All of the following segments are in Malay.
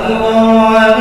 Allah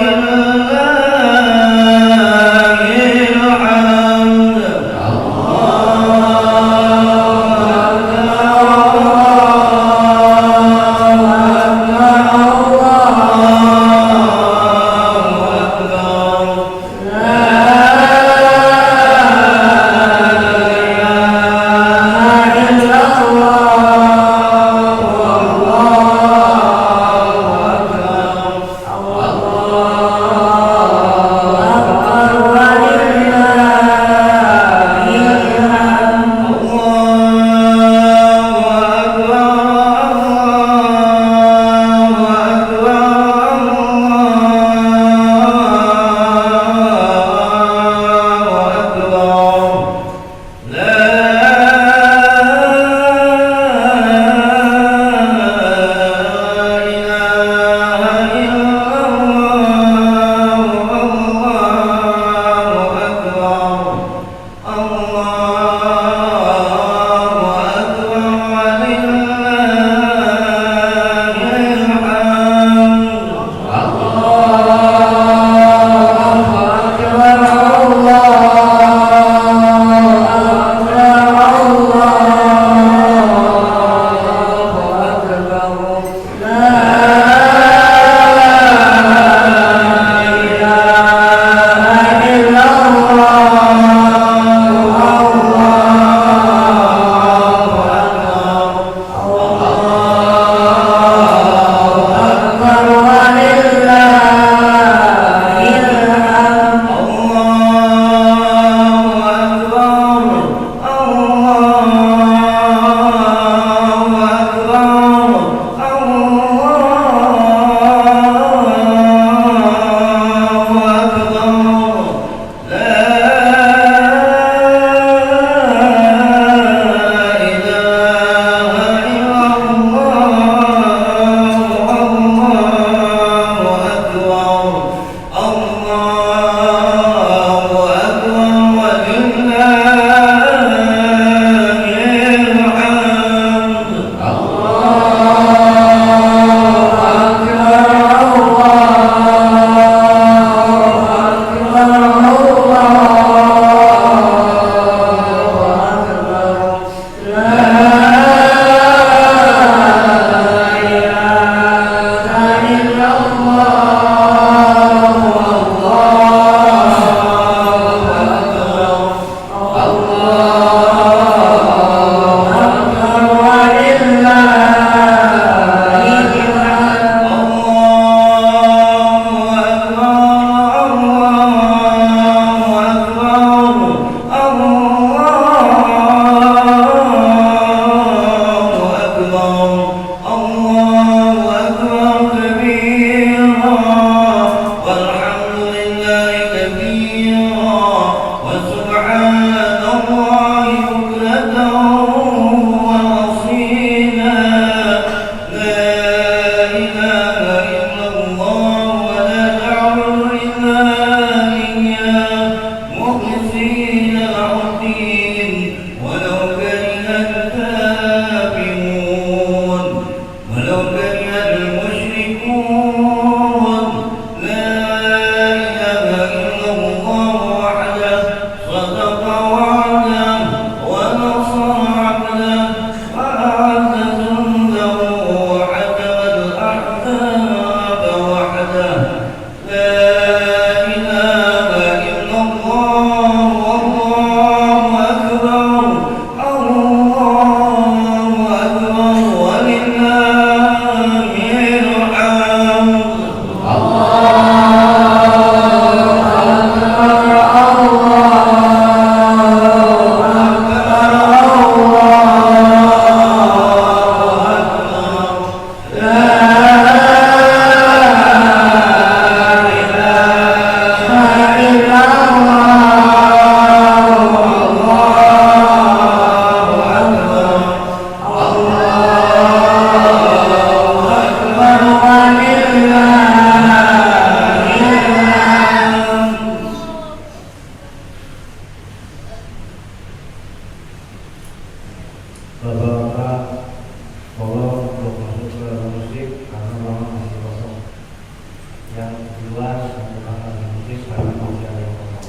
yang kedua merupakan mungkin pada usia yang pokok.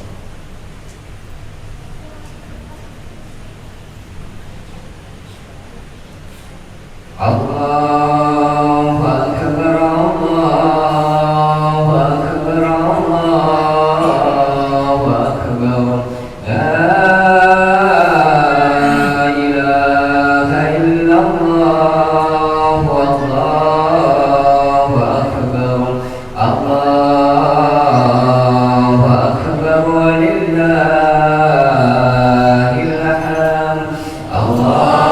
Allahu Akbar, Allahu Akbar, Allahu Akbar. La ilaha illallah, Allahu Akbar, Allahu Akbar, walillahil hamd. Allahu Akbar.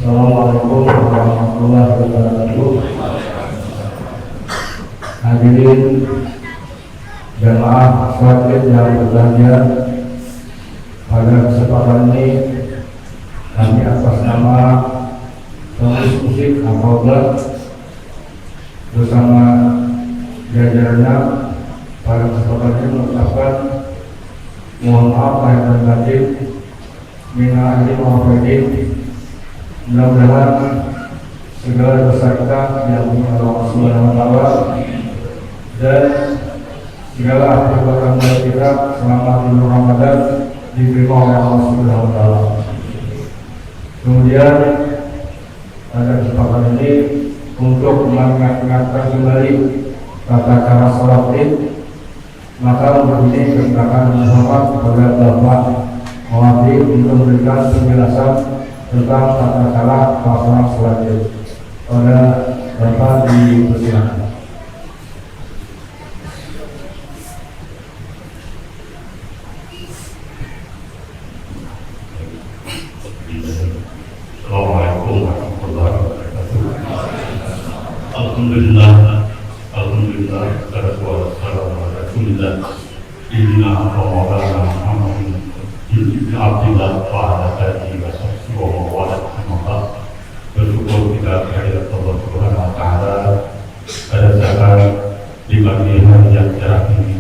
Assalamualaikum warahmatullahi wabarakatuh. Hadirin jamaah sholat yang berbahagia, pada kesempatan ini kami atas nama Pengurus Musik Al-Fawzan bersama jajarannya pada kesempatan ini mengucapkan mohon maaf lahir dan batin, minal aidin wal faizin. Mudah-mudahan segala dosa kita diampuni oleh Allah Subhanahu wa taala dan segala perbuatan baik kita selama bulan Ramadan diterima oleh Allah Subhanahu wa taala. Kemudian pada kesempatan ini untuk mengingatkan kembali tata cara sholat Id, maka untuk ini persilakan hormat kepada Bapak Mawati untuk memberikan penjelasan tentang tata cara pelaksanaan sholat Id. Pada Bapak dipersilakan. Assalamualaikum warahmatullahi wabarakatuh. Alhamdulillah, alhamdulillah, wassalamu ala rasulillah, inna maulana Muhammadin ibn Abdillah wa ala alihi wa sahbihi wa mawala. Bersyukur kita kehadirat Allah Subhanahu wa taala pada saat di pagi hari yang cerah ini.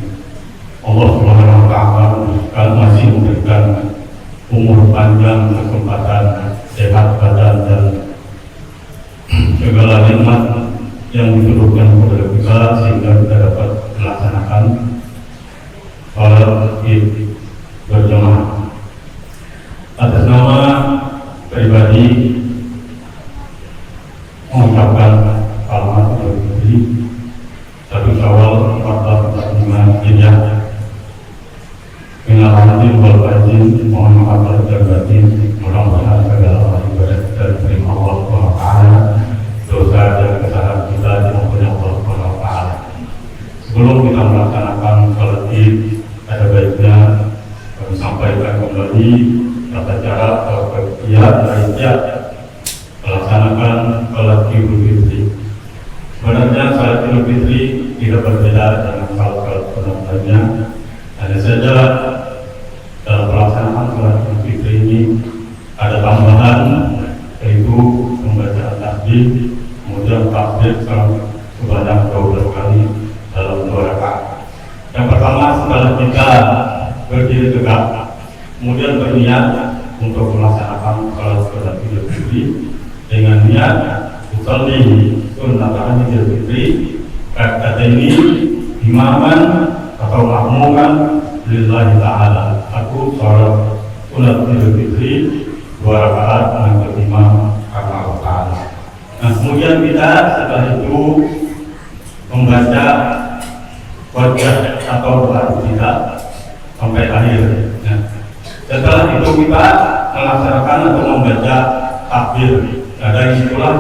Allah Subhanahu wa taala masih memberikan umur panjang, kesempatan, sehat badan dan segala nikmat yang diberikan kepada kita sehingga kita dapat melaksanakan sholat Id berjamaah. Atas nama pribadi mengucapkan selamat Idul Fitri 1 Syawal 1445 Hijriah. Minal aidin wal faizin, mohon maaf lahir dan batin. Mudah-mudahan segala ibadah kita diterima Allah Subhanahu wa taala, dosa dan kesalahan kita diampuni Allah Subhanahu wa taala. Sebelum kita melaksanakan sholat Id, ada baiknya kami sampaikan kembali tata cara atau kiat melaksanakan sholat Idul Fitri. Sebenarnya sholat Idul Fitri tidak berbeda dengan sholat sunat lainnya. Hanya saja dalam pelaksanaan sholat Idul Fitri ini ada tambahan, yaitu pembacaan tasbih, kemudian takbir sebanyak 12 kali dalam 2 rakaat. Yang pertama, setelah kita berdiri tegak, kemudian berniat untuk melaksanakan sholat Idul Fitri dengan niat usolli sunnatan Idul Fitri kata ini imaman atau makmuman lillahi ta'ala. Aku sholat sunat Idul Fitri 2 rakaat dengan imam karena Allah Ta'ala. Nah, kemudian kita setelah itu membaca wajah atau doa kita sampai akhir. Nah, setelah itu kita melaksanakan atau membaca takbir. Nah, dari itulah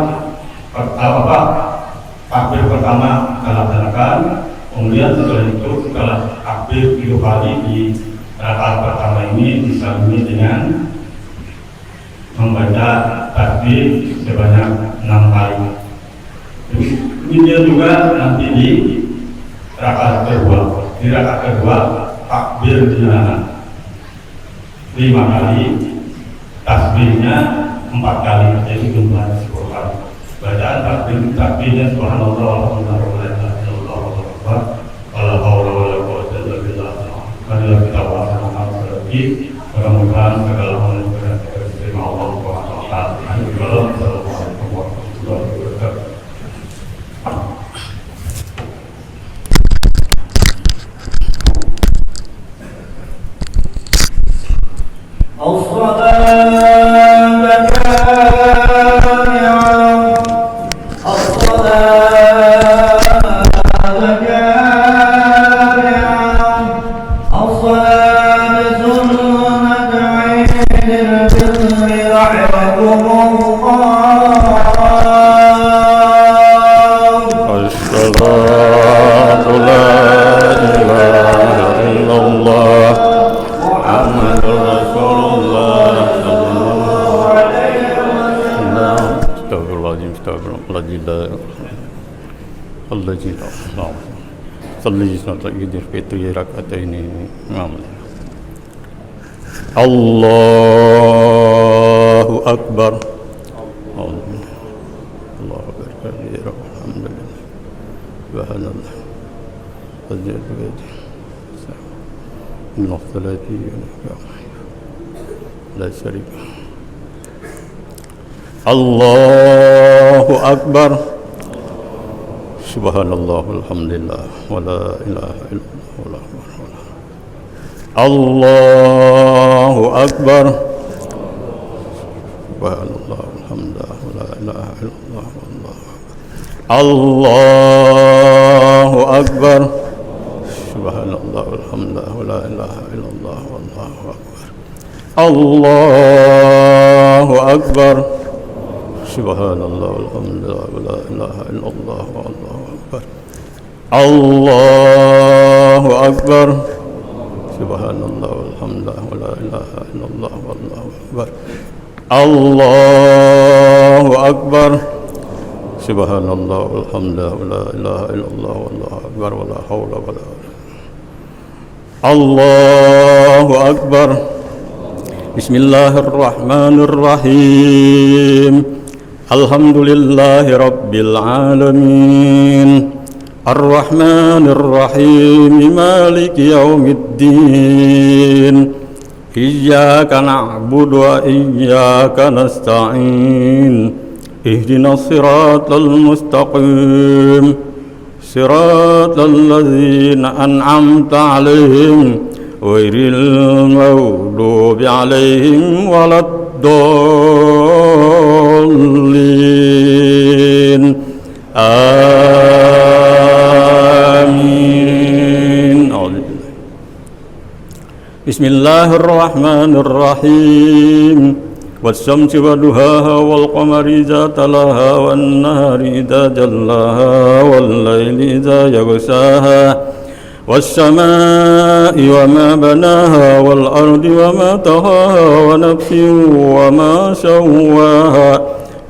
takbir pertama kita laksanakan. Kemudian setelah itu, setelah takbir 7 kali di rakaat pertama ini disambi dengan membaca tasbih sebanyak 6 kali. Demikian juga nanti di rakaat kedua. Di rakaat kedua takbir dengan 5 kali, tasbihnya 4 kali, jadi jumlah 10 kali. Bacaan takbirnya subhanallah walhamdulillah wala ilaha illallah wallahu akbar wala haula wala quwwata illa billah. Marilah kita melaksanakan sholat Id, mudah-mudahan segala hal yang kita diterima Allah Subhanahu wa taala. Assalamualaikum warahmatullahi wabarakatuh. الكتاب الذي لا الذي لا صلي سنتين في ركعتين الله أكبر الله أكبر كبيرا والحمد لله سبحان الله فزيد بيدي من الصلاة لا شريك الله أكبر سبحان الله الحمد لله ولا إله إلا الله الله أكبر سبحان الله الحمد لله ولا إله إلا الله الله أكبر سبحان الله الحمد لله ولا إله إلا الله والله أكبر الله أكبر سبحان الله والحمد لله ولا إله إلا الله والله أكبر الله أكبر سبحان الله والحمد لله ولا إله إلا الله والله أكبر الله أكبر سبحان الله والحمد لله ولا إله إلا الله والله أكبر ولا حول ولا قوة الله أكبر بسم الله الرحمن الرحيم الحمد لله رب العالمين الرحمن الرحيم مالك يوم الدين إياك نعبد وإياك نستعين اهدنا الصراط المستقيم صراط الذين أنعمت عليهم غير المغضوب عليهم ولا الضالين آمين بسم الله الرحمن الرحيم والشمس وضحاها والقمر إذا تلاها والنهار إذا جلاها والليل إذا يغشاها والسماء وما بناها والأرض وما طحاها ونفس وما سواها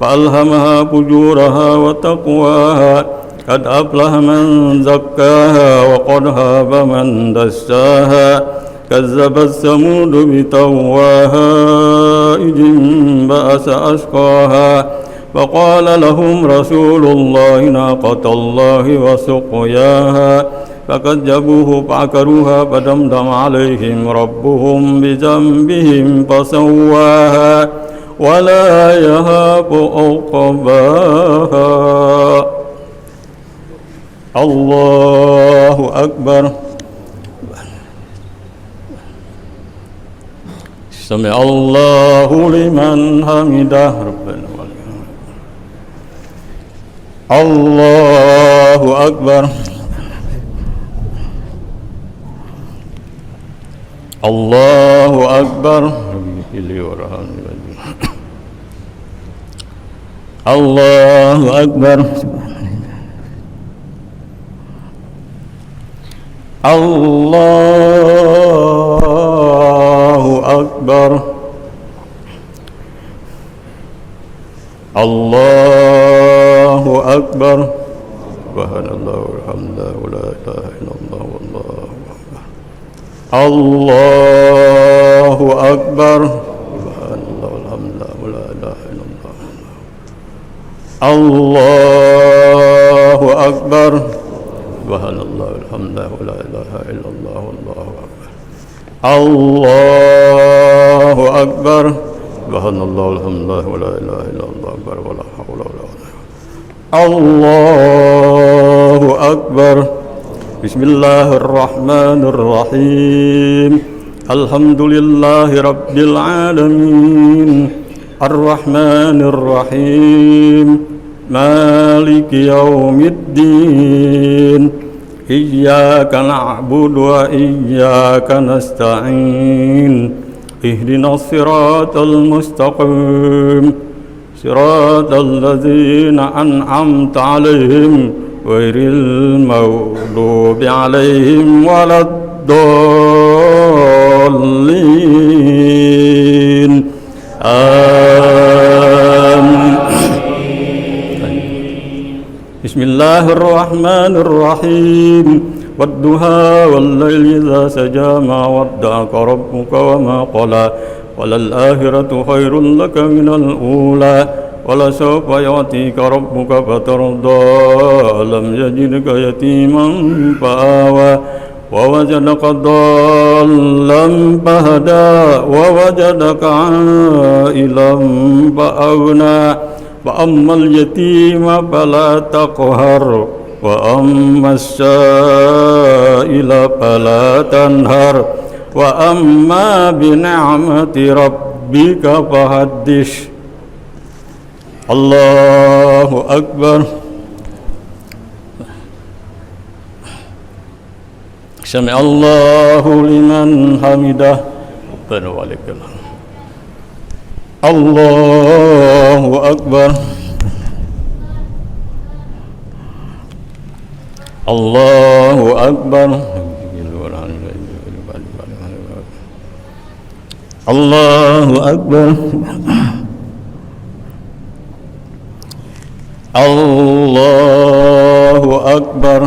فألهمها فجورها وتقواها قد أفلح من زكاها وقد خاب من دساها كذبت ثمود بطغواها إذ انبعث أشقاها فقال لهم رسول الله ناقة الله وسقياها فكذبوه فعقروها فدمدم عليهم ربهم بذنبهم فسواها ولا يخاف عقباها الله أكبر سمع الله لمن حمده ربنا الله أكبر الله أكبر الله أكبر الله أكبر الله أكبر سبحان الله والحمد لله ولا إله إلا الله والله أكبر الله أكبر سبحان الله والحمد لله ولا إله إلا الله الله أكبر سبحان الله والحمد لله ولا إله إلا الله والله أكبر الله أكبر سبحان الله والحمد لله ولا إله إلا الله أكبر ولا حول ولا قوة الله أكبر بسم الله الرحمن الرحيم الحمد لله رب العالمين الرحمن الرحيم مالك يوم الدين إياك نعبد وإياك نستعين اهدنا الصراط المستقيم صراط الذين أنعمت عليهم غير المغضوب عليهم ولا الضالين آمين بسم الله الرحمن الرحيم والضحى والليل إذا سجى ما ودعك ربك وما قلى وللآخرة خير لك من الأولى ولسوف يعطيك ربك فترضى ألم يجدك يتيما فآوى ووجدك ضالا فهدى ووجدك عائلا فأغنى فأما اليتيم فلا تقهر وأما السائل فلا تنهر وأما بنعمة ربك فحدث الله أكبر سمع الله لمن حمده ربنا ولك الحمد الله أكبر الله أكبر الله أكبر الله أكبر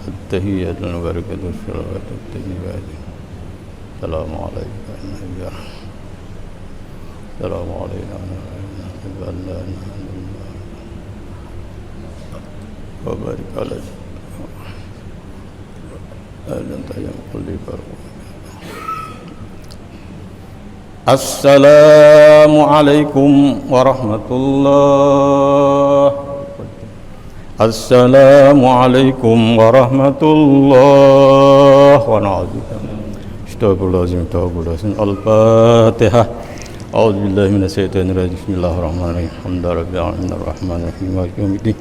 التحيات والبركات والصلوات والطيبات السلام عليك السلام علينا وبارك عليك السلام عليكم ورحمة الله السلام عليكم ورحمة الله ونعوذ الفاتحة أعوذ بالله من الشيطان الرجيم بسم الله الرحمن الرحيم الحمد لله رب العالمين الرحمن الرحيم مالك يوم الدين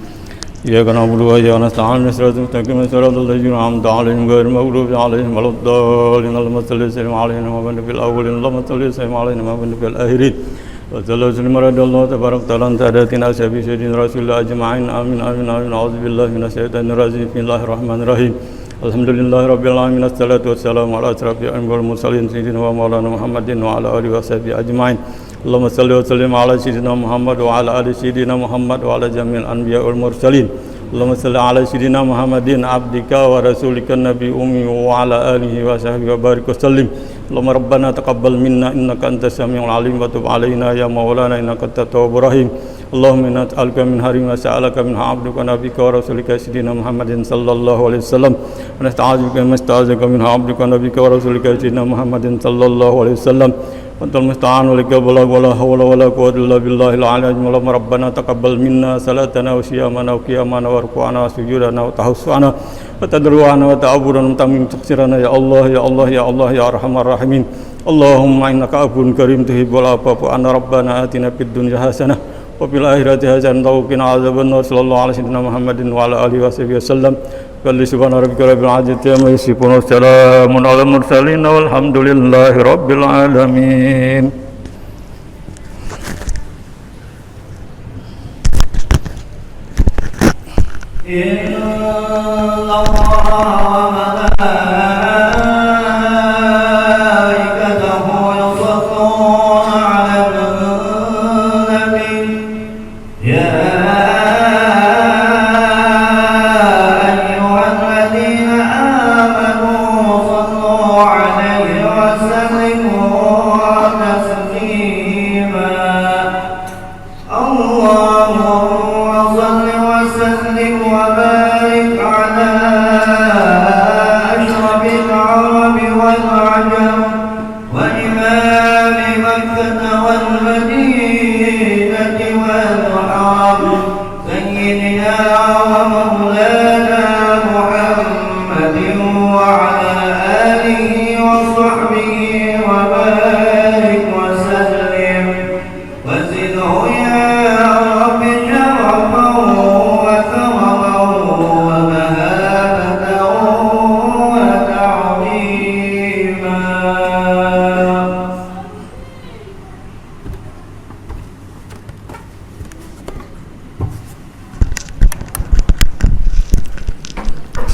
إياك نعبد وإياك نستعين صراط المستقيم صراط الذين أنعمت عليهم غير المغضوب عليهم ولا الضالين اللهم صل وسلم علينا وبارك في الأولين اللهم صل وسلم علينا وبارك في الآخرين وصلى وسلم على الله تبارك وتعالى أن سادتنا أصحاب سيدنا رسول الله أجمعين آمين آمين آمين أعوذ بالله من الشيطان الرجيم بسم الله الرحمن الرحيم الحمد لله رب العالمين الصلاة والسلام على أشرف الأنبياء والمرسلين سيدنا ومولانا محمد وعلى آله وصحبه أجمعين اللهم صل وسلم على سيدنا محمد وعلى آل سيدنا محمد وعلى جميع الأنبياء والمرسلين اللهم صل على سيدنا محمد عبدك ورسولك النبي أمي وعلى آله وصحبه وبارك وسلم اللهم ربنا تقبل منا إنك أنت السميع العليم وتب علينا يا مولانا إنك أنت التواب الرحيم اللهم إنا نسألك من خير ما سألك منه عبدك ونبيك ورسولك سيدنا محمد صلى الله عليه وسلم ونستعاذ بك مما استعاذك منه عبدك ونبيك ورسولك سيدنا محمد صلى الله عليه وسلم وأنت المستعان ولك البلاغ ولا حول ولا قوة إلا بالله العلي العظيم اللهم ربنا تقبل منا صلاتنا وصيامنا وقيامنا وركوعنا وسجودنا وتحسنا وتضرعنا وتعبدنا وتميم تقصيرنا يا الله يا الله يا الله يا أرحم الراحمين اللهم إنك عفو كريم تحب العفو فاعف عنا ربنا آتنا في الدنيا حسنة وفي الآخرة حسنة وقنا عذاب النار صلى الله على سيدنا محمد وعلى آله وصحبه وسلم قل سبحان ربك رب العزة عما يصفون وسلام على المرسلين والحمد لله رب العالمين.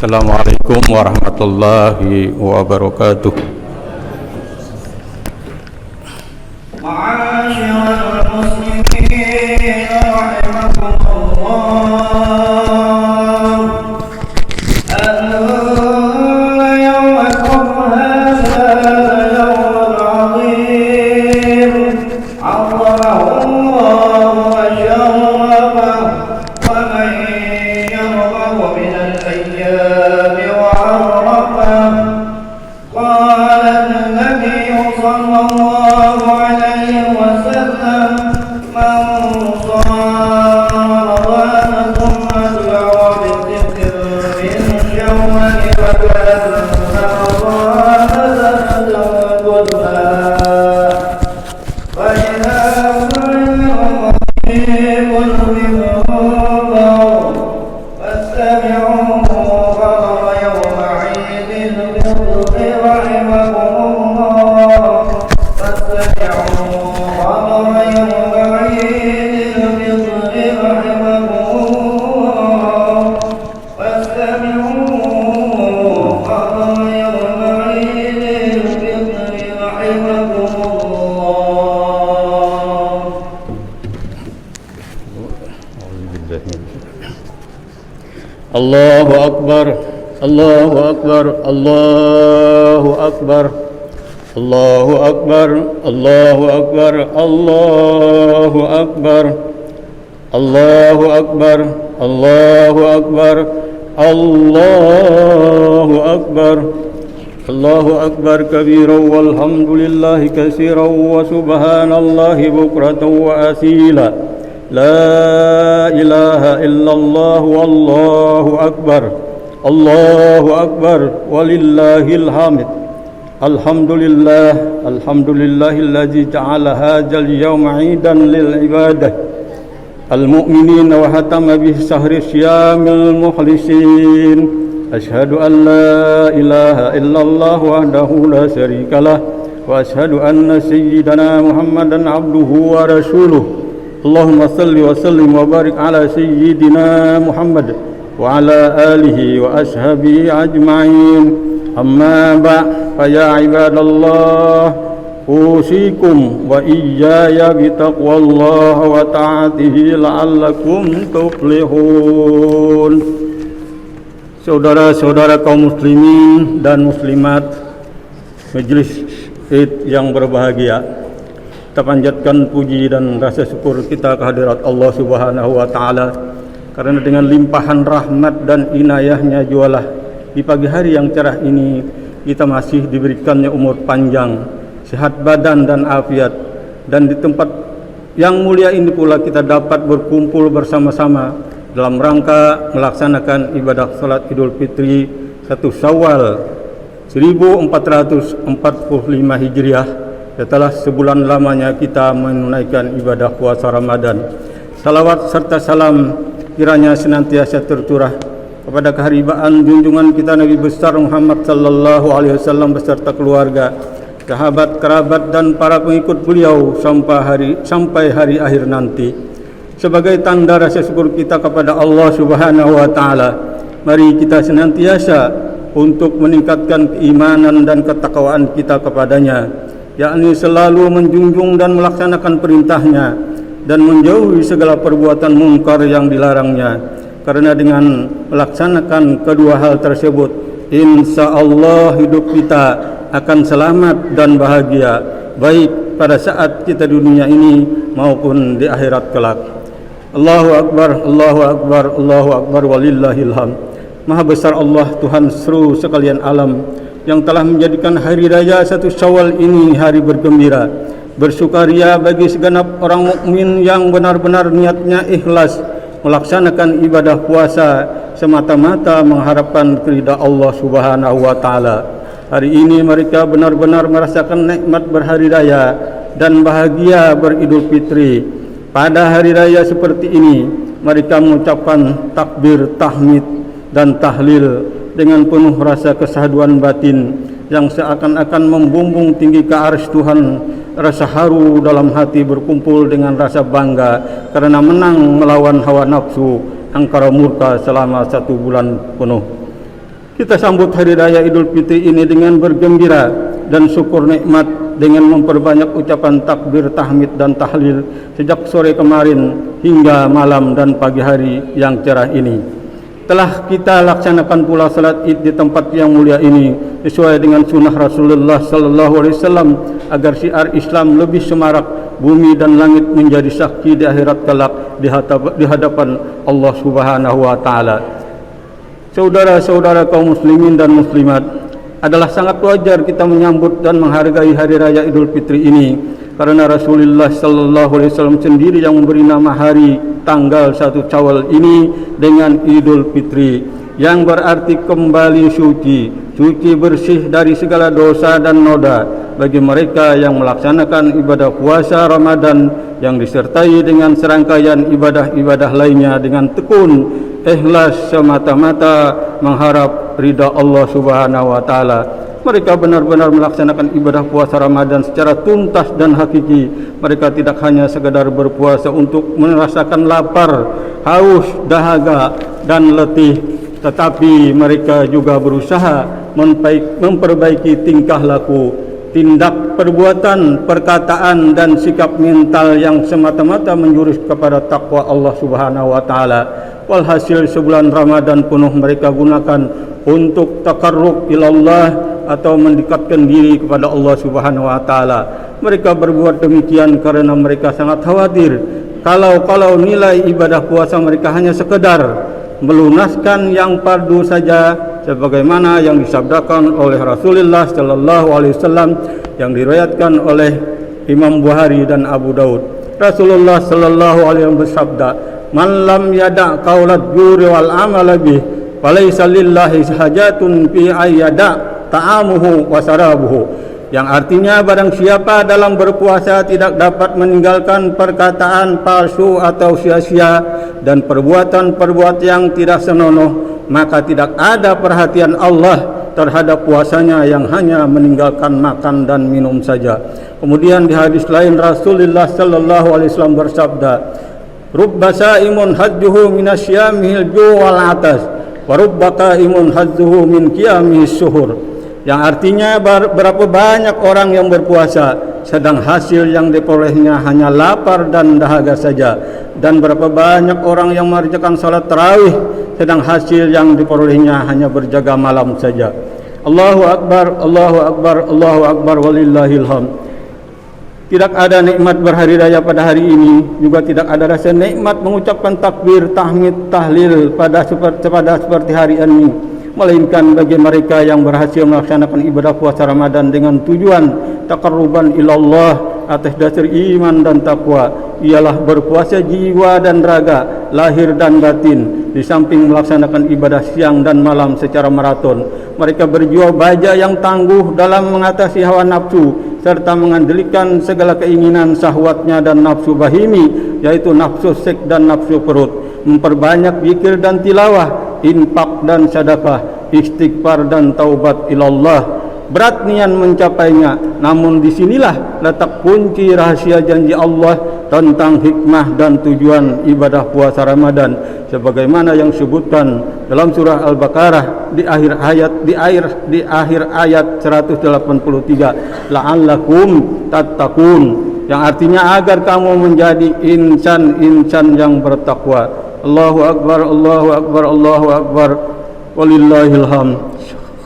Assalamualaikum warahmatullahi wabarakatuh. Ma'asyiral muslimin rahimakumullah. Allahu Akbar, Allahu Akbar, Allahu Akbar, Allahu Akbar, Allahu Akbar, Allahu Akbar, Allahu Akbar, Allahu Akbar, Allahu Akbar, Allahu Akbar kabiran walhamdulillahi katsiran wa subhanallahi bukratan wa asila. La ilaha illallah wallahu akbar, Allahu akbar walillahil hamid. Alhamdulillah, alhamdulillahilladzi ja'ala hadzal yawma 'idan lil ibadah al-mu'minin wa hatama bihi syahri syamil mukhlisin. Ashhadu an la ilaha illallah wahdahu la syarikalah wa ashhadu anna sayyidana Muhammadan abduhu wa rasuluh. Allahumma salli wa sallim wa barik ala sayyidina Muhammad wa ala alihi wa ashabihi ajma'in. Amma ba' fa ya ibadallah usikum wa iyaya bitaqwallah wa ta'atihi la'allakum tuflihun. Saudara-saudara kaum muslimin dan muslimat majelis Id yang berbahagia, kita panjatkan puji dan rasa syukur kita kehadirat Allah Subhanahu wa taala karena dengan limpahan rahmat dan inayahnya jualah di pagi hari yang cerah ini kita masih diberikannya umur panjang, sehat badan dan afiat, dan di tempat yang mulia ini pula kita dapat berkumpul bersama-sama dalam rangka melaksanakan ibadah salat Idul Fitri 1 Syawal 1445 Hijriah. Setelah sebulan lamanya kita menunaikan ibadah puasa Ramadan. Salawat serta salam kiranya senantiasa tercurah kepada keharibaan junjungan kita Nabi besar Muhammad sallallahu alaihi wasallam beserta keluarga, sahabat, kerabat dan para pengikut beliau sampai hari akhir nanti. Sebagai tanda rasa syukur kita kepada Allah Subhanahu wa taala, mari kita senantiasa untuk meningkatkan keimanan dan ketakwaan kita kepadanya, yakni selalu menjunjung dan melaksanakan perintahnya dan menjauhi segala perbuatan munkar yang dilarangnya. Karena dengan melaksanakan kedua hal tersebut, insya Allah hidup kita akan selamat dan bahagia, baik pada saat kita di dunia ini maupun di akhirat kelak. Allahu Akbar, Allahu Akbar, Allahu Akbar walillahil hamd. Maha besar Allah, Tuhan seluruh sekalian alam, yang telah menjadikan hari raya 1 Syawal ini hari bergembira, bersukaria bagi segenap orang mukmin yang benar-benar niatnya ikhlas melaksanakan ibadah puasa semata-mata mengharapkan keridhaan Allah Subhanahu wa taala. Hari ini mereka benar-benar merasakan nikmat berhari raya dan bahagia beridul fitri. Pada hari raya seperti ini mereka mengucapkan takbir, tahmid dan tahlil dengan penuh rasa kesahduan batin yang seakan-akan membumbung tinggi ke arsy Tuhan. Rasa haru dalam hati berkumpul dengan rasa bangga karena menang melawan hawa nafsu angkara murka selama 1 bulan penuh. Kita sambut hari raya Idul Fitri ini dengan bergembira dan syukur nikmat dengan memperbanyak ucapan takbir, tahmid dan tahlil sejak sore kemarin hingga malam dan pagi hari yang cerah ini. Telah kita laksanakan pula salat Id di tempat yang mulia ini sesuai dengan sunnah Rasulullah sallallahu alaihi wasallam agar syiar Islam lebih semarak, bumi dan langit menjadi saksi di akhirat kelak di hadapan Allah Subhanahu wa taala. Saudara-saudara kaum muslimin dan muslimat, adalah sangat wajar kita menyambut dan menghargai hari raya Idul Fitri ini karena Rasulullah sallallahu alaihi wasallam sendiri yang memberi nama hari tanggal 1 Syawal ini dengan Idul Fitri, yang berarti kembali suci bersih dari segala dosa dan noda bagi mereka yang melaksanakan ibadah puasa Ramadan yang disertai dengan serangkaian ibadah-ibadah lainnya dengan tekun, ikhlas, semata-mata mengharap ridha Allah Subhanahu wa taala. Mereka benar-benar melaksanakan ibadah puasa Ramadan secara tuntas dan hakiki. Mereka tidak hanya sekadar berpuasa untuk merasakan lapar, haus, dahaga dan letih, tetapi mereka juga berusaha memperbaiki tingkah laku, tindak perbuatan, perkataan dan sikap mental yang semata-mata menjurus kepada takwa Allah Subhanahu wa taala. Walhasil sebulan Ramadan penuh mereka gunakan untuk takarrub ilallah atau mendekatkan diri kepada Allah Subhanahu wa taala. Mereka berbuat demikian karena mereka sangat khawatir kalau nilai ibadah puasa mereka hanya sekedar melunaskan yang fardu saja, sebagaimana yang disabdakan oleh Rasulullah sallallahu alaihi wasallam yang diriwayatkan oleh Imam Bukhari dan Abu Daud. Rasulullah sallallahu alaihi wasallam bersabda, "Man lam yada' qaulat juri wal amala bih, falaysa lillahi hajatun fi ayyada' ta'amuhu wa sarabuhu." Yang artinya barang siapa dalam berpuasa tidak dapat meninggalkan perkataan palsu atau sia-sia dan perbuatan-perbuatan yang tidak senonoh, maka tidak ada perhatian Allah terhadap puasanya yang hanya meninggalkan makan dan minum saja. Kemudian di hadis lain Rasulullah sallallahu alaihi wasallam bersabda, "Rubba sa'imun hajjuhu minasyamihil ju' wal 'atas, wa rubba qa'imun hajjuhu min qiyamihis suhur." Yang artinya berapa banyak orang yang berpuasa sedang hasil yang diperolehnya hanya lapar dan dahaga saja, dan berapa banyak orang yang mengerjakan salat tarawih sedang hasil yang diperolehnya hanya berjaga malam saja. Allahu akbar, Allahu akbar, Allahu akbar, walillahil hamd. Tidak ada nikmat berhari raya pada hari ini, juga tidak ada rasa nikmat mengucapkan takbir, tahmid, tahlil pada seperti hari ini, melainkan bagi mereka yang berhasil melaksanakan ibadah puasa Ramadan dengan tujuan taqarruban ilallah atas dasar iman dan takwa, ialah berpuasa jiwa dan raga, lahir dan batin, di samping melaksanakan ibadah siang dan malam secara maraton. Mereka berjiwa baja yang tangguh dalam mengatasi hawa nafsu serta mengendalikan segala keinginan syahwatnya dan nafsu bahimi, yaitu nafsu seks dan nafsu perut. Memperbanyak zikir dan tilawah, infak dan sedekah, istighfar dan taubat ilallah. Berat niat mencapainya, namun disinilah letak kunci rahasia janji Allah tentang hikmah dan tujuan ibadah puasa Ramadan, sebagaimana yang disebutkan dalam surah Al-Baqarah di akhir ayat 183, la'allakum tattaqun, yang artinya agar kamu menjadi insan-insan yang bertakwa. Allahu akbar, Allahu akbar, Allahu akbar, walillahil hamd.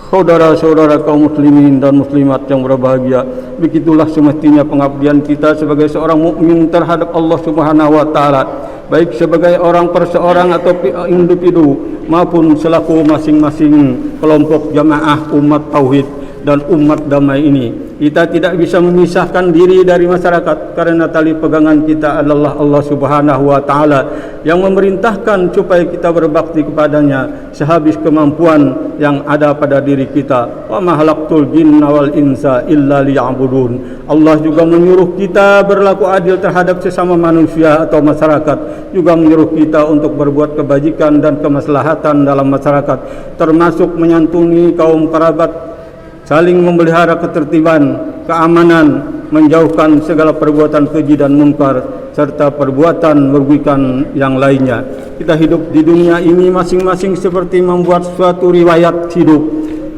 Saudara-saudara kaum muslimin dan muslimat yang berbahagia, begitulah semestinya pengabdian kita sebagai seorang mukmin terhadap Allah Subhanahu wa taala, baik sebagai orang perseorang atau individu maupun selaku masing-masing kelompok jamaah umat tauhid dan umat damai ini. Kita tidak bisa memisahkan diri dari masyarakat karena tali pegangan kita adalah Allah Subhanahu wa taala yang memerintahkan supaya kita berbakti kepadanya sehabis kemampuan yang ada pada diri kita. Wa ma khalaqtul jinna wal insa illa liya'budun. Allah juga menyuruh kita berlaku adil terhadap sesama manusia atau masyarakat, juga menyuruh kita untuk berbuat kebajikan dan kemaslahatan dalam masyarakat, termasuk menyantuni kaum kerabat, saling memelihara ketertiban, keamanan, menjauhkan segala perbuatan keji dan munkar, serta perbuatan merugikan yang lainnya. Kita hidup di dunia ini masing-masing seperti membuat suatu riwayat hidup.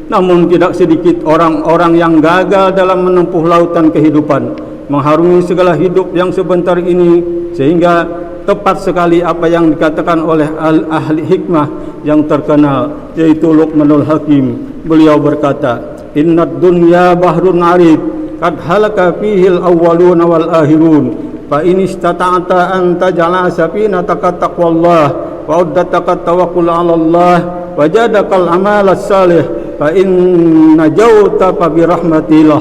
Namun tidak sedikit orang-orang yang gagal dalam menempuh lautan kehidupan, mengharungi segala hidup yang sebentar ini, sehingga tepat sekali apa yang dikatakan oleh ahli hikmah yang terkenal, yaitu Luqmanul Hakim. Beliau berkata, innad dunya bahrun arid qad halaka fihi al-awwaluna wal akhirun fa in istata'ta an taj'ala safinataka taqwallah wa uddataka tawakkul 'ala Allah wa jadakal amal as-salih fa in najauta fa bi rahmatillah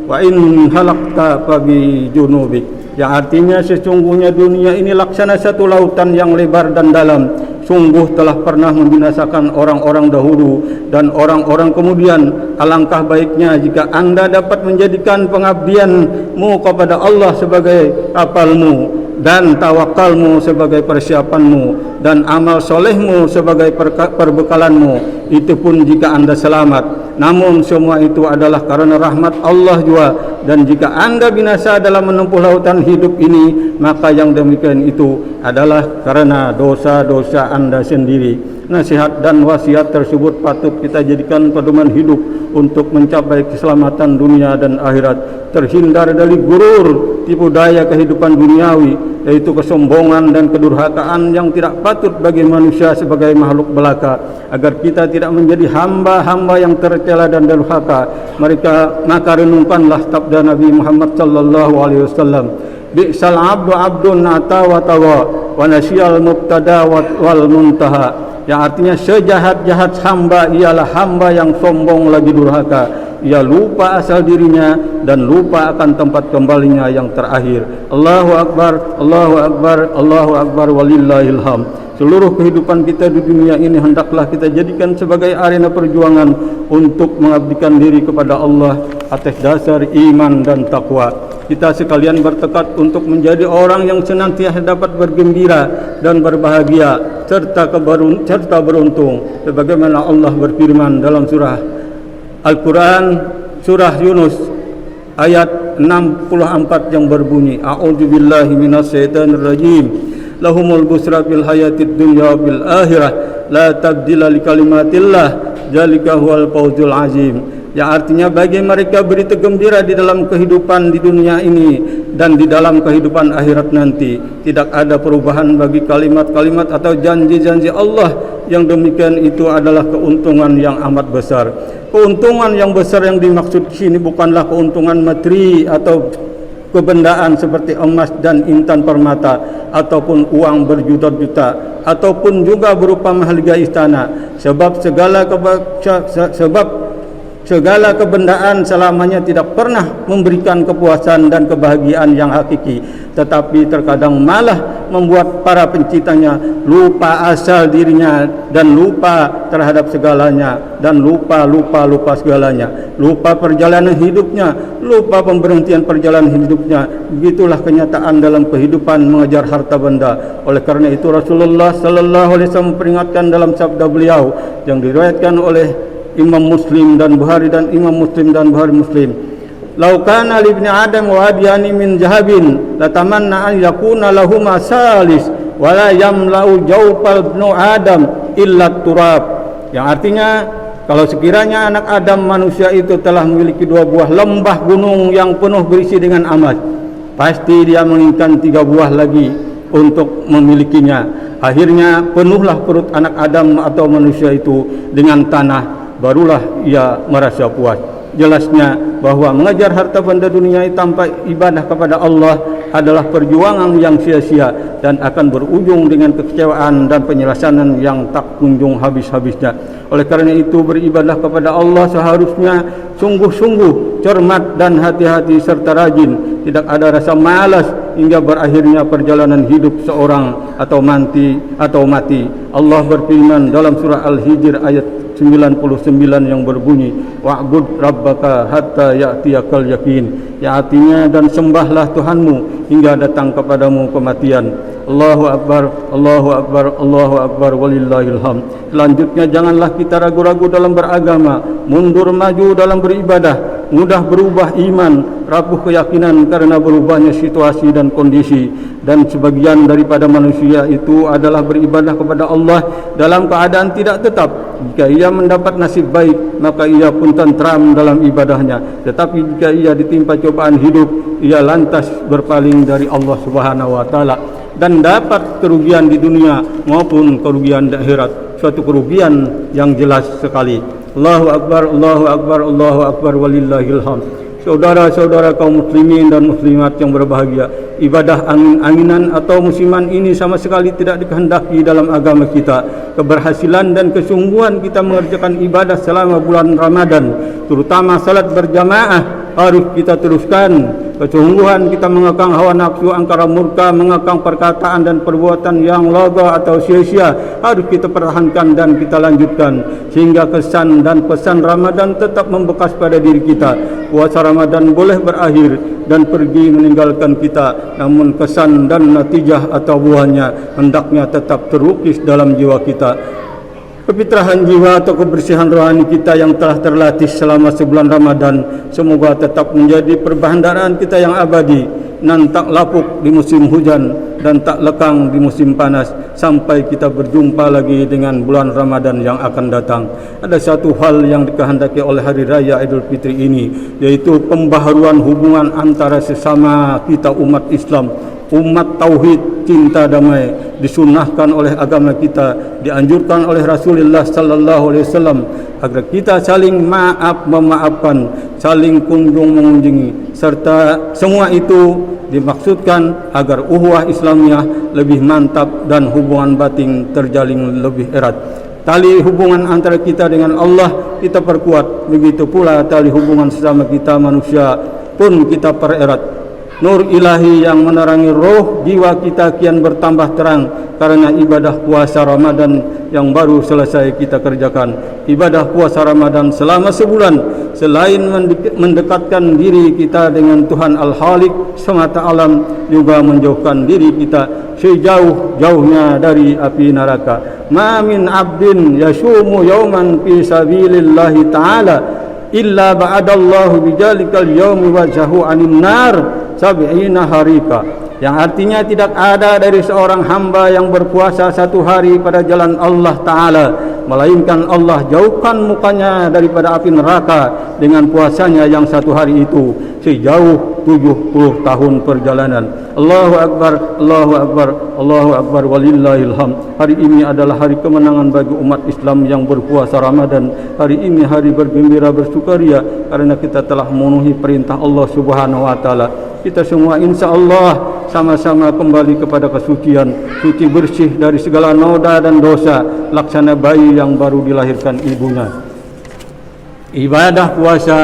wa in halakta fa bi junubik. Yang artinya sesungguhnya dunia ini laksana satu lautan yang lebar dan dalam. Sungguh telah pernah membinasakan orang-orang dahulu dan orang-orang kemudian. Alangkah baiknya jika anda dapat menjadikan pengabdianmu kepada Allah sebagai kapalmu dan tawakalmu sebagai persiapanmu dan amal solehmu sebagai perbekalanmu. Itu pun jika anda selamat. Namun semua itu adalah karena rahmat Allah juga. Dan jika anda binasa dalam menempuh lautan hidup ini, maka yang demikian itu adalah karena dosa-dosa anda sendiri. Nasihat dan wasiat tersebut patut kita jadikan pedoman hidup untuk mencapai keselamatan dunia dan akhirat, terhindar dari gurur, tipu daya kehidupan duniawi, yaitu kesombongan dan kedurhakaan yang tidak patut bagi manusia sebagai makhluk belaka, agar kita tidak menjadi hamba-hamba yang tercela dan durhaka. Maka renungkanlah sabda Nabi Muhammad sallallahu alaihi wasallam, bi'sal abdu abdun ata wa tawa wa nasyal mubtada wal muntaha. Yang artinya sejahat-jahat hamba ialah hamba yang sombong lagi durhaka. Ia lupa asal dirinya dan lupa akan tempat kembalinya yang terakhir. Allahu Akbar, Allahu Akbar, Allahu Akbar, walillahil hamd. Seluruh kehidupan kita di dunia ini hendaklah kita jadikan sebagai arena perjuangan untuk mengabdikan diri kepada Allah atas dasar iman dan takwa. Kita sekalian bertekad untuk menjadi orang yang senantiasa dapat bergembira dan berbahagia serta beruntung, sebagaimana Allah berfirman dalam surah Al-Quran, surah Yunus ayat 64 yang berbunyi, A'udzubillahi minasyaitonirrajim, lahumul busra fil hayatid dunya bil akhirah la tabdila li kalimatillah zalika huwal fawzul azim. Yang artinya bagi mereka berita gembira di dalam kehidupan di dunia ini dan di dalam kehidupan akhirat nanti. Tidak ada perubahan bagi kalimat-kalimat atau janji-janji Allah. Yang demikian itu adalah keuntungan yang amat besar. Keuntungan yang besar yang dimaksud di sini bukanlah keuntungan materi atau kebendaan seperti emas dan intan permata ataupun uang berjuta-juta ataupun juga berupa mahligai istana, sebab segala kebendaan selamanya tidak pernah memberikan kepuasan dan kebahagiaan yang hakiki, tetapi terkadang malah membuat para penciptanya lupa asal dirinya dan lupa terhadap segalanya dan lupa segalanya, lupa perjalanan hidupnya, lupa pemberhentian perjalanan hidupnya. Begitulah kenyataan dalam kehidupan mengejar harta benda. Oleh karena itu Rasulullah sallallahu alaihi wasallam memperingatkan dalam sabda beliau yang diriwayatkan oleh Imam Muslim dan Bukhari dan Imam Muslim dan Bukhari Muslim, "Lau kana li ibni Adam wadiyani min zahabin latamanna an yakuna lahuma salis wa la yamla'u jawfal ibnu Adam illa turab." Yang artinya, kalau sekiranya anak Adam manusia itu telah memiliki dua buah lembah gunung yang penuh berisi dengan emas, pasti dia menginginkan 3 buah lagi untuk memilikinya. Akhirnya penuhlah perut anak Adam atau manusia itu dengan tanah, barulah ia merasa puas. Jelasnya bahwa mengejar harta benda dunia tanpa ibadah kepada Allah adalah perjuangan yang sia-sia dan akan berujung dengan kekecewaan dan penyelesaian yang tak kunjung habis-habisnya. Oleh karena itu, beribadah kepada Allah seharusnya sungguh-sungguh, cermat dan hati-hati serta rajin. Tidak ada rasa malas hingga berakhirnya perjalanan hidup seorang atau mati. Allah berfirman dalam surah Al-Hijr ayat 99 yang berbunyi, wa'bud rabbaka hatta ya'tiyakal yakin. Yang artinya, dan sembahlah Tuhanmu hingga datang kepadamu kematian. Allahu Akbar, Allahu Akbar, Allahu Akbar, walillahil hamd. Selanjutnya, janganlah kita ragu-ragu dalam beragama, mundur maju dalam beribadah, mudah berubah iman, rapuh keyakinan karena berubahnya situasi dan kondisi. Dan sebagian daripada manusia itu adalah beribadah kepada Allah dalam keadaan tidak tetap. Jika ia mendapat nasib baik, maka ia pun tentram dalam ibadahnya. Tetapi jika ia ditimpa cobaan hidup, ia lantas berpaling dari Allah Subhanahu wa taala dan dapat kerugian di dunia maupun kerugian di akhirat, suatu kerugian yang jelas sekali. Allahu Akbar, Allahu Akbar, Allahu Akbar, walillahil hamd. Saudara-saudara kaum muslimin dan muslimat yang berbahagia, ibadah angin-anginan atau musiman ini sama sekali tidak dikehendaki dalam agama kita. Keberhasilan dan kesungguhan kita mengerjakan ibadah selama bulan Ramadan, terutama salat berjamaah, harus kita teruskan. Kesungguhan kita mengekang hawa nafsu, angkara murka, mengekang perkataan dan perbuatan yang lagha atau sia-sia, harus kita pertahankan dan kita lanjutkan sehingga kesan dan pesan Ramadan tetap membekas pada diri kita. Puasa Ramadan boleh berakhir dan pergi meninggalkan kita, namun kesan dan natijah atau buahnya hendaknya tetap terukis dalam jiwa kita. Kefitrahan jiwa atau kebersihan rohani kita yang telah terlatih selama sebulan Ramadan semoga tetap menjadi perbahandaraan kita yang abadi, nan tak lapuk di musim hujan dan tak lekang di musim panas sampai kita berjumpa lagi dengan bulan Ramadan yang akan datang. Ada satu hal yang dikehendaki oleh Hari Raya Idul Fitri ini, yaitu pembaharuan hubungan antara sesama kita umat Islam, umat tauhid, cinta damai, disunahkan oleh agama kita, dianjurkan oleh Rasulullah sallallahu alaihi wasallam agar kita saling memaafkan, saling kunjung mengunjungi, serta semua itu dimaksudkan agar ukhuwah Islamiyah lebih mantap dan hubungan batin terjalin lebih erat. Tali hubungan antara kita dengan Allah kita perkuat, begitu pula tali hubungan sesama kita manusia pun kita pererat. Nur ilahi yang menerangi roh jiwa kita kian bertambah terang karena ibadah puasa Ramadan yang baru selesai kita kerjakan. Ibadah puasa Ramadan selama sebulan selain mendekatkan diri kita dengan Tuhan Al-Khaliq semata alam, juga menjauhkan diri kita sejauh-jauhnya dari api neraka. Ma min abdin yasumu yawman fi sabilillahi ta'ala illa ba'adallahu bijalikal yawmi wajhahu anin nar sab'ina harika, yang artinya tidak ada dari seorang hamba yang berpuasa satu hari pada jalan Allah Ta'ala melainkan Allah jauhkan mukanya daripada api neraka dengan puasanya yang satu hari itu sejauh 70 tahun perjalanan. Allahu Akbar, Allahu Akbar, Allahu Akbar, walillahil hamd. Hari ini adalah hari kemenangan bagi umat Islam yang berpuasa Ramadan. Hari ini hari bergembira bersukaria karena kita telah memenuhi perintah Allah Subhanahu wa taala. Kita semua insya-Allah sama-sama kembali kepada kesucian, suci bersih dari segala noda dan dosa, laksana bayi yang baru dilahirkan ibunya. Ibadah puasa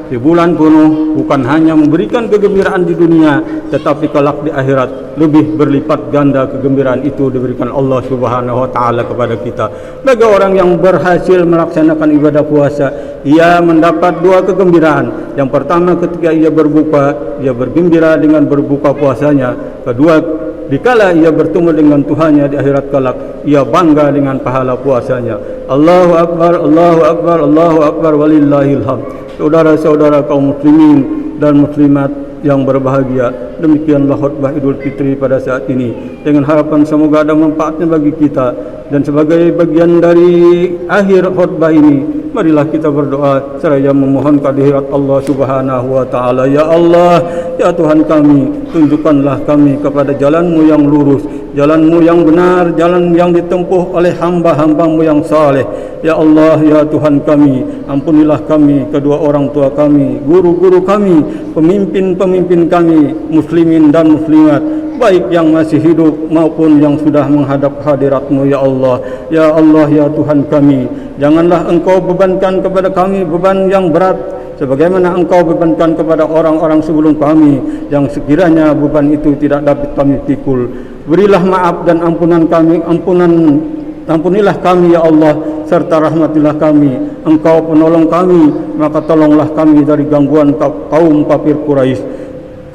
di bulan penuh bukan hanya memberikan kegembiraan di dunia, tetapi kelak di akhirat lebih berlipat ganda kegembiraan itu diberikan Allah Subhanahu wa taala kepada kita. Bagi orang yang berhasil melaksanakan ibadah puasa, ia mendapat dua kegembiraan. Yang pertama, ketika ia berbuka, ia bergembira dengan berbuka puasanya. Kedua, dikala ia bertemu dengan Tuhannya di akhirat kelak, ia bangga dengan pahala puasanya. Allahu Akbar, Allahu Akbar, Allahu Akbar, walillahil hamd. Saudara-saudara kaum muslimin dan muslimat yang berbahagia, demikianlah khutbah Idul Fitri pada saat ini, dengan harapan semoga ada manfaatnya bagi kita. Dan sebagai bagian dari akhir khutbah ini, marilah kita berdoa seraya memohon kehadirat Allah Subhanahu wa taala. Ya Allah, ya Tuhan kami, tunjukkanlah kami kepada jalan-Mu yang lurus, jalan-Mu yang benar, jalan yang ditempuh oleh hamba-hamba-Mu yang saleh. Ya Allah, ya Tuhan kami, ampunilah kami, kedua orang tua kami, guru-guru kami, pemimpin-pemimpin kami, muslimin dan muslimat, baik yang masih hidup maupun yang sudah menghadap hadirat-Mu. Ya Allah, ya Allah, ya Tuhan kami, janganlah Engkau bebankan kepada kami beban yang berat sebagaimana Engkau bebankan kepada orang-orang sebelum kami yang sekiranya beban itu tidak dapat kami pikul. Berilah maaf dan ampunan kami, ampunilah kami ya Allah, serta rahmatilah kami. Engkau penolong kami, maka tolonglah kami dari gangguan kaum kafir Quraisy,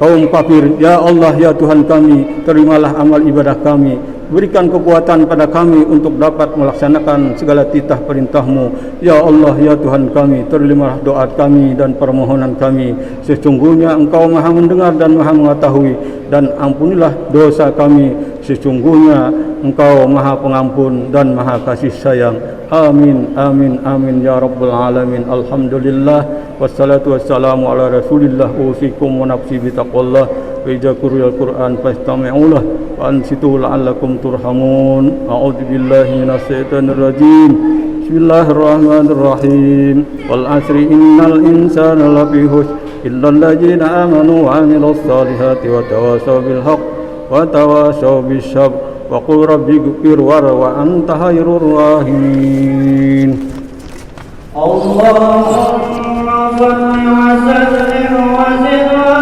kaum kafir. Ya Allah, ya Tuhan kami, terimalah amal ibadah kami, berikan kekuatan pada kami untuk dapat melaksanakan segala titah perintah-Mu. Ya Allah, ya Tuhan kami, terimalah doa kami dan permohonan kami. Sesungguhnya Engkau Maha mendengar dan Maha mengetahui, dan ampunilah dosa kami. Sesungguhnya Engkau Maha pengampun dan Maha kasih sayang. Amin, amin, amin ya Rabbal Alamin. Alhamdulillah, wassalatu wassalamu ala Rasulillah. Usikum wa nafsi bitaqwallah. Wa idza quriya al-Qur'an fastami'u lahu wa ansitu la'allakum turhamun. A'udzu billahi minasy syaithanir rajim. Bismillahirrahmanirrahim. Wal asri innal insana lafi khusr illa alladziina aamanu wa 'amilus solihati wa tawassaw bil haqq wa tawassaw bis sabr wa qul rabbighfir wa anta khairur rahimin. Allahumma salli wa sallim wa zid wa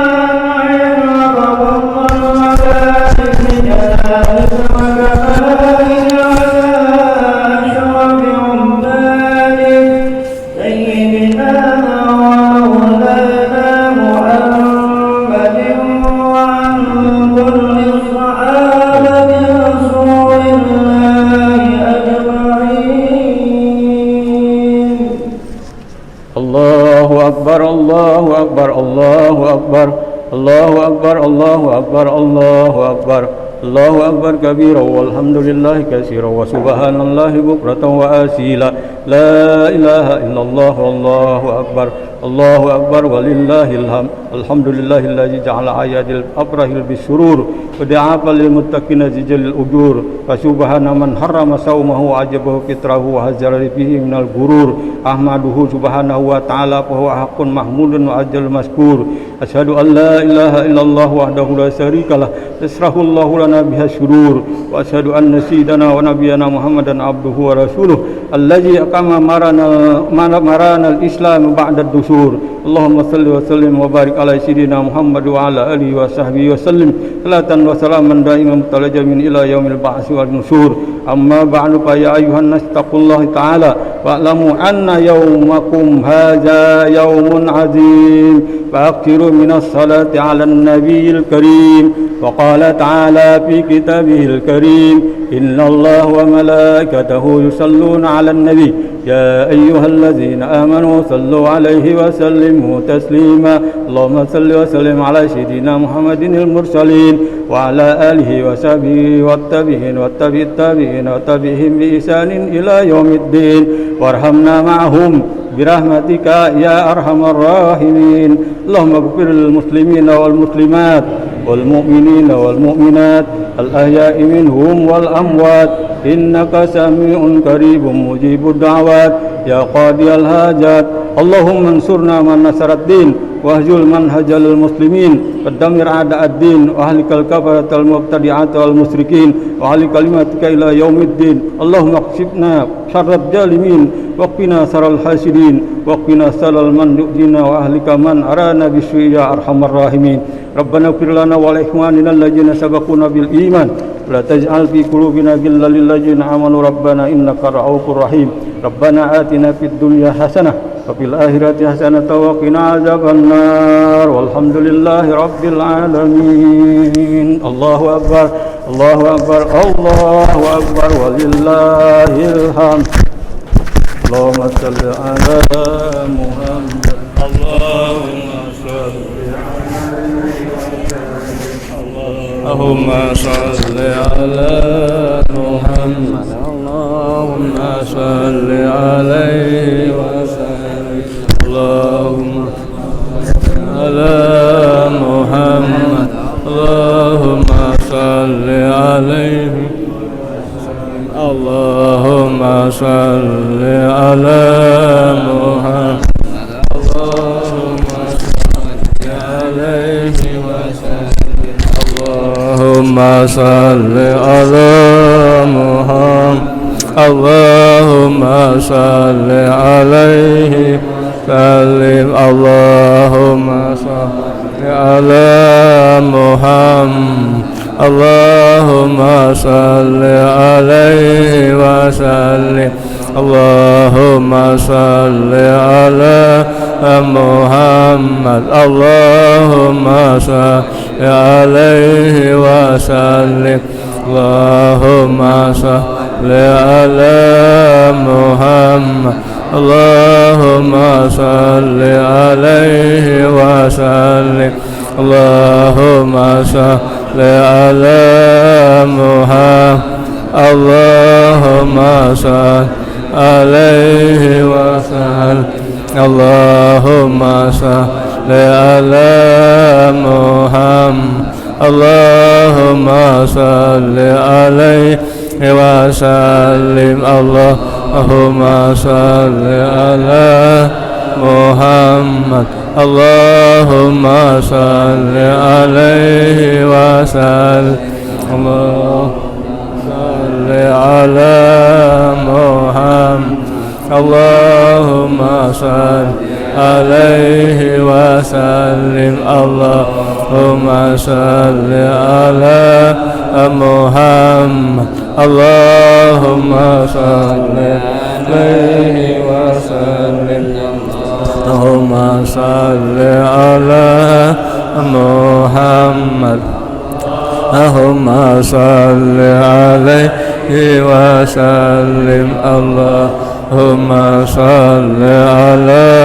Allahu Akbar, Allahu Akbar, Allahu Akbar, Allahu Akbar, Allahu Akbar, Allahu Akbar, Allahu Akbar kabira walhamdulillahi katsira wa subhanallahi bukratan wa asila. La ilaha illallah wallahu akbar. Allahu akbar walillahil hamd. Alhamdulillahilladzi ja'ala ayadil abrahil bisurur wa da'afa lil muttaqina zijalil ujur. Fa subhana man harrama saumahu ajabahu fitrahu wa hazara fihi minal gurur. Ahmaduhu subhanahu wa ta'ala fa huwa haqqun mahmudun wa ajal maskur. Asyhadu an la ilaha illallah wahdahu la syarikalah yasrahu Allahu lana biha syurur wa asyhadu anna sayyidana wa nabiyyana Muhammadan abduhu wa rasuluh allazi aqama marana al-islam ba'da ad-dusur. Allahumma salli wa sallim wa barik ala sayyidina Muhammad wa ala alihi wa sahbihi wa sallim salatan wa salaman daiman mutalajamin ila yaumil ba'ts wal nusyur. Amma ba'du fa ya ayyuhan nas taqullaha ta'ala wa'lamu anna yawmakum hadza yawmun 'azim fa'aktsiru minas salati 'alan nabiyil karim. Wa qala ta'ala fi kitabihil karim innallaha wa malaikatahu yusalluna 'alan nabi ya ayyuhalladzina amanu sallu 'alaihi wa sallimu taslima. Allahumma salli wa sallim 'ala sayyidina Muhammadinil mursalin wa 'ala alihi wa sahbihi wattabi'in wattabi'it tabi'in wa tabi'ihim bi ihsanin ila yaumiddin warhamna ma'hum birahmatika ya arhamar rahimin. Allahumma ighfir lil muslimina wal muslimat wal mu'minina wal mu'minat al ahya'i minhum wal amwat innaka sami'un qaribun mujibud da'wat ya qadiyal hajat. Allahumma ansurna man nasarat din wahjul man hajalul muslimin qaddamir a'da'ad din wa ahlikal kafaratal mubtadi'at wal musyrikin wa ahli kalimatika ila yaumiddin. Allahumma qshifna syarrad jalimin waqina saral hasidin waqina salal man yu'dina wa ahlika man arana bisu'i ya arhamar rahimin. Rabbana ighfir lana wa li ikhwanina alladziina sabaquna bil iman la taj'al fi qulubina ghillan lil ladziina amanu rabbana innaka ra'ufur rahim. Rabbana atina fid dunya hasanah wa fil akhirati hasanah wa qina azabannar walhamdulillahi rabbil alamin. Allahu akbar, Allahu akbar, Allahu akbar walillahil hamd. Allahumma salli ala Muhammad. Allahumma salli Allahumma salli ala Muhammad. Allahumma salli alaihi wa sallim. Allahumma ala Muhammad. Allahumma salli alaihi. Allahumma salli ala Muhammad. Allahumma salli alaihi wa sallim. Allahumma salli ala Muhammad. Allahumma salli alaihi sallim. Allahumma salli ala Muhammad. Allahumma salli alaihi wa sallim. Allahumma salli ala Muhammad. Allahumma salli alaihi wa sallim. Allahumma salli ala Muhammad. Allahumma salli alaihi wa sallim. Allahumma salli ala Muhammad. Allahumma salli alaihi wa sallim. Allahumma salli ala Muhammad. Allahumma salli alaihi wa sallim. اللهم صل على محمد اللهم صل عليه وسلم اللهم صل على محمد اللهم صل عليه وسلم اللهم صل على محمد اللهم صل عليه وسلم اللهم صل على محمد اللهم صل عليه وسلم اللهم صل على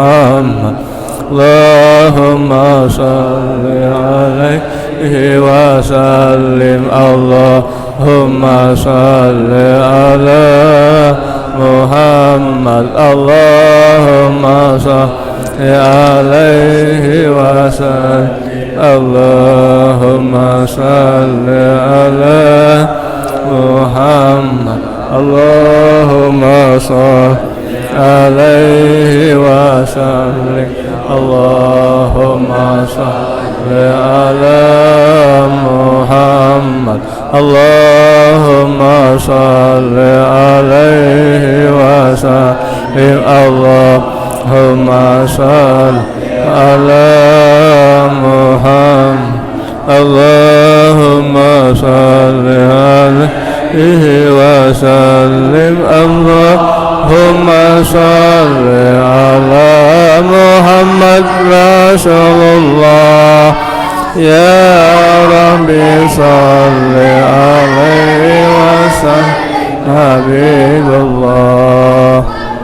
محمد اللهم صل عليه وسلم اللهم صل على محمد اللهم صل عليه وسلم اللهم صل على محمد اللهم صل عليه وسلم اللهم صل على محمد اللهم صل عليه وسلم اللهم صل على محمد اللهم صل عليه وسلم اللهم صل على محمد رسول الله يا ربي صل عليه وسلم